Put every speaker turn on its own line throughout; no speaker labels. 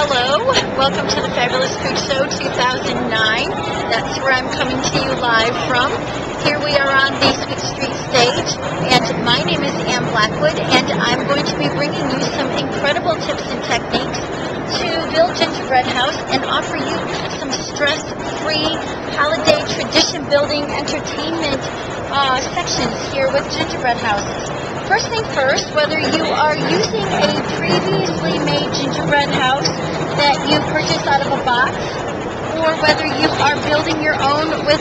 Hello, welcome to the Fabulous Food Show 2009. That's where I'm coming to you live from. Here we are on the Sweet Street stage, and my name is Ann Blackwood, and I'm going to be bringing you some incredible tips and techniques to build gingerbread house and offer you some stress-free holiday tradition-building entertainment sections here with gingerbread houses. First thing first, whether you are using a previously made gingerbread house that you purchased out of a box, or whether you are building your own with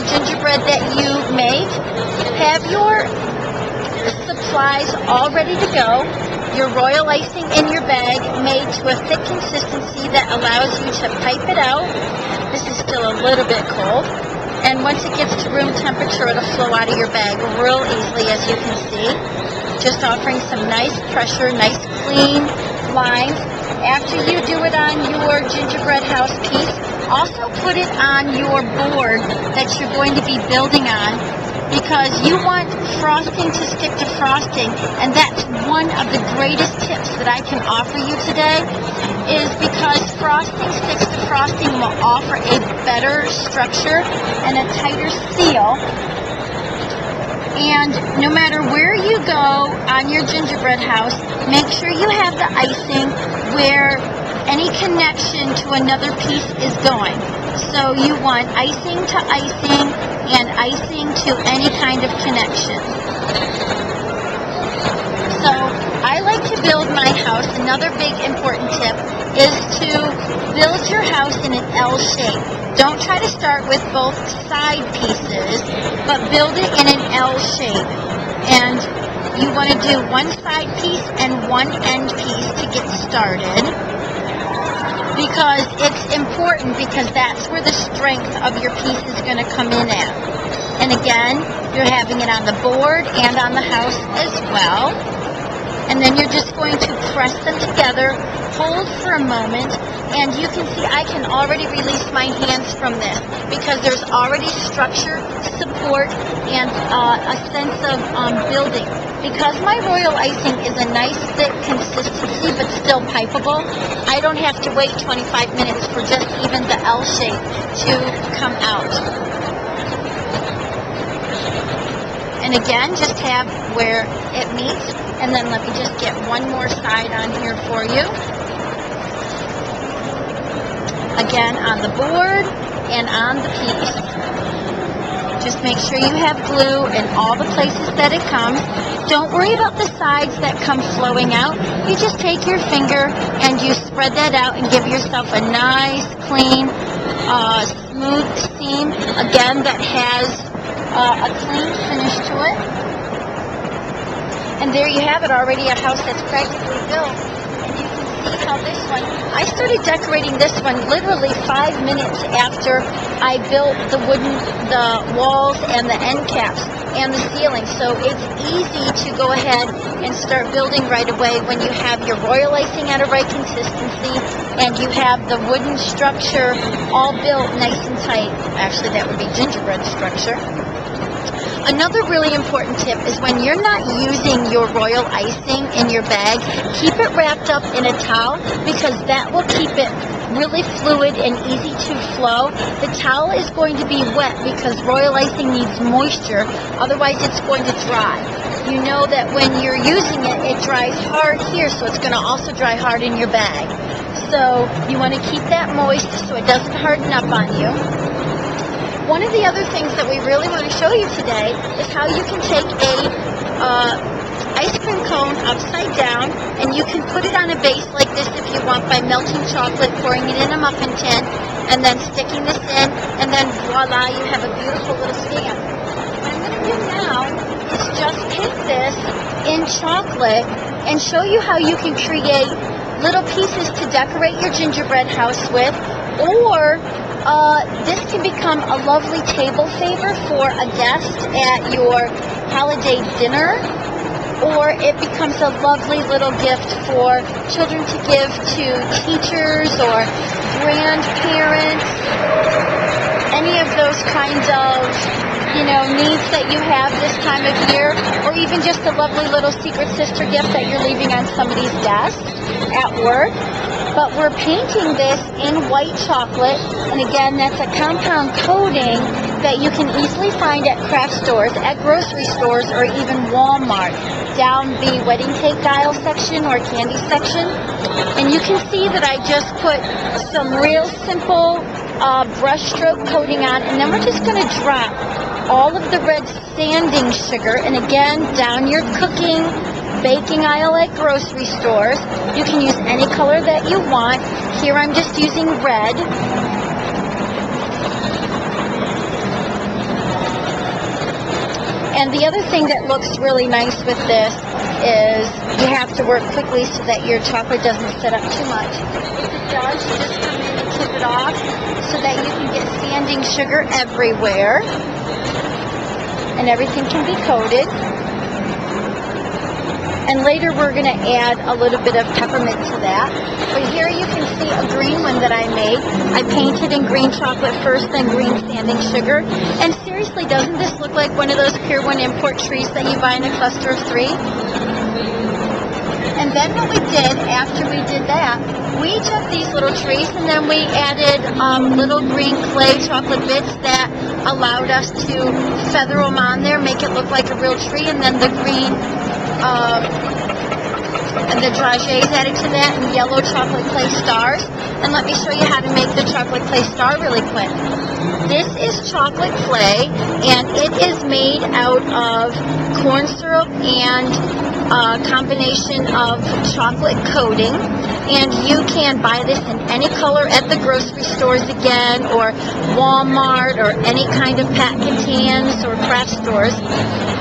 gingerbread that you make, have your supplies all ready to go, your royal icing in your bag made to a thick consistency that allows you to pipe it out. This is still a little bit cold. And once it gets to room temperature, it'll flow out of your bag real easily, as you can see. Just offering some nice pressure, nice clean lines. After you do it on your gingerbread house piece, also put it on your board that you're going to be building on, because you want frosting to stick to frosting, and that's one of the greatest tips that I can offer you today, is because frosting sticks to frosting will offer a better structure and a tighter seal. And no matter where you go on your gingerbread house, make sure you have the icing where any connection to another piece is going. So you want icing to icing and icing to any kind of connection. So I like to build my house. Another big important tip is to build your house in an L shape. Don't try to start with both side pieces, but build it in an L shape. And you want to do one side piece and one end piece to get started, because it's important, because that's where the strength of your piece is going to come in at. And again, you're having it on the board and on the house as well. And then you're just going to press them together, hold for a moment, and you can see I can already release my hands from this, because there's already structure, support, and a sense of building. Because my royal icing is a nice thick consistency but still pipeable, I don't have to wait 25 minutes for just even the L shape to come out. And again, just have where it meets, and then let me just get one more side on here for you. Again, on the board and on the piece. Just make sure you have glue in all the places that it comes. Don't worry about the sides that come flowing out. You just take your finger and you spread that out and give yourself a nice, clean, smooth seam. Again, that has a clean finish to it. And there you have it, already a house that's practically built. And you can see how this one, I started decorating this one literally 5 minutes after I built the walls and the end caps and the ceiling. So it's easy to go ahead and start building right away when you have your royal icing at a right consistency and you have the wooden structure all built nice and tight. Actually, that would be gingerbread structure. Another really important tip is when you're not using your royal icing in your bag, keep it wrapped up in a towel, because that will keep it really fluid and easy to flow. The towel is going to be wet because royal icing needs moisture, otherwise it's going to dry. You know that when you're using it, it dries hard here, so it's going to also dry hard in your bag. So you want to keep that moist so it doesn't harden up on you. One of the other things that we really want to show you today is how you can take a ice cream cone upside down, and you can put it on a base like this if you want, by melting chocolate, pouring it in a muffin tin, and then sticking this in, and then voila, you have a beautiful little stand. What I'm going to do now is just take this in chocolate and show you how you can create little pieces to decorate your gingerbread house with, or this can become a lovely table favor for a guest at your holiday dinner, or it becomes a lovely little gift for children to give to teachers or grandparents, any of those kinds of, needs that you have this time of year, or even just a lovely little secret sister gift that you're leaving on somebody's desk at work. But we're painting this in white chocolate, and again, that's a compound coating that you can easily find at craft stores, at grocery stores, or even Walmart, down the wedding cake aisle section or candy section. And you can see that I just put some real simple brush stroke coating on, and then we're just going to drop all of the red sanding sugar, and again, down your cooking, baking aisle at grocery stores. You can use any color that you want. Here I'm just using red. And the other thing that looks really nice with this is you have to work quickly so that your chocolate doesn't sit up too much. If it does, you just come in and tip it off so that you can get sanding sugar everywhere. And everything can be coated. And later we're going to add a little bit of peppermint to that. But here you can see a green one that I made. I painted in green chocolate first, then green sanding sugar. And seriously, doesn't this look like one of those Pier 1 import trees that you buy in a cluster of 3? And then what we did after we did that, we took these little trees and then we added little green clay chocolate bits that allowed us to feather them on there, make it look like a real tree, and then the green and the dragées added to that, and yellow chocolate clay stars. And let me show you how to make the chocolate clay star really quick. This is chocolate clay, and it is made out of corn syrup and a combination of chocolate coating. And you can buy this in any color at the grocery stores again, or Walmart, or any kind of pack and cans or craft stores.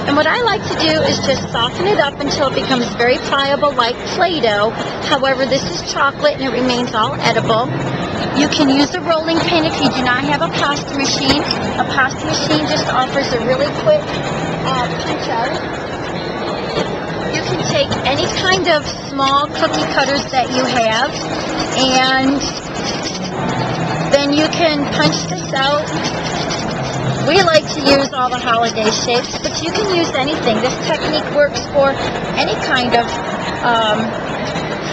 And what I like to do is just soften it up until it becomes very pliable like Play-Doh. However, this is chocolate and it remains all edible. You can use a rolling pin if you do not have a pasta machine. A pasta machine just offers a really quick punch out. You can take any kind of small cookie cutters that you have, and then you can punch this out. We like to use all the holiday shapes, but you can use anything. This technique works for any kind of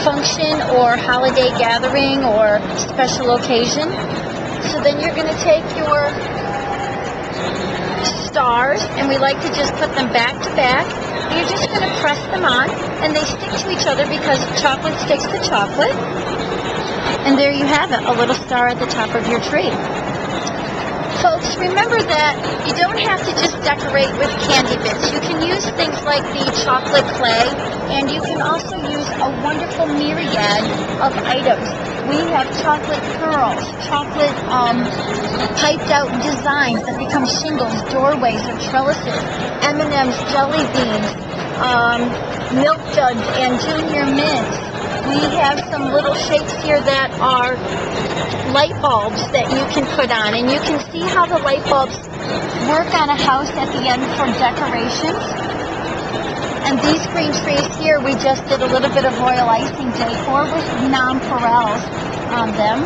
function or holiday gathering or special occasion. So then you're going to take your stars, and we like to just put them back to back. You're just going to press them on, and they stick to each other because chocolate sticks to chocolate. And there you have it, a little star at the top of your tree. Folks, remember that you don't have to just decorate with candy bits. You can use things like the chocolate clay, and you can also use a wonderful myriad of items. We have chocolate pearls, chocolate piped out designs that become shingles, doorways, or trellises, M&M's, jelly beans, milk duds, and junior mints. We have some little shapes here that are light bulbs that you can put on, and you can see how the light bulbs work on a house at the end for decorations. And these green trees here, we just did a little bit of royal icing decor with nonpareils on them.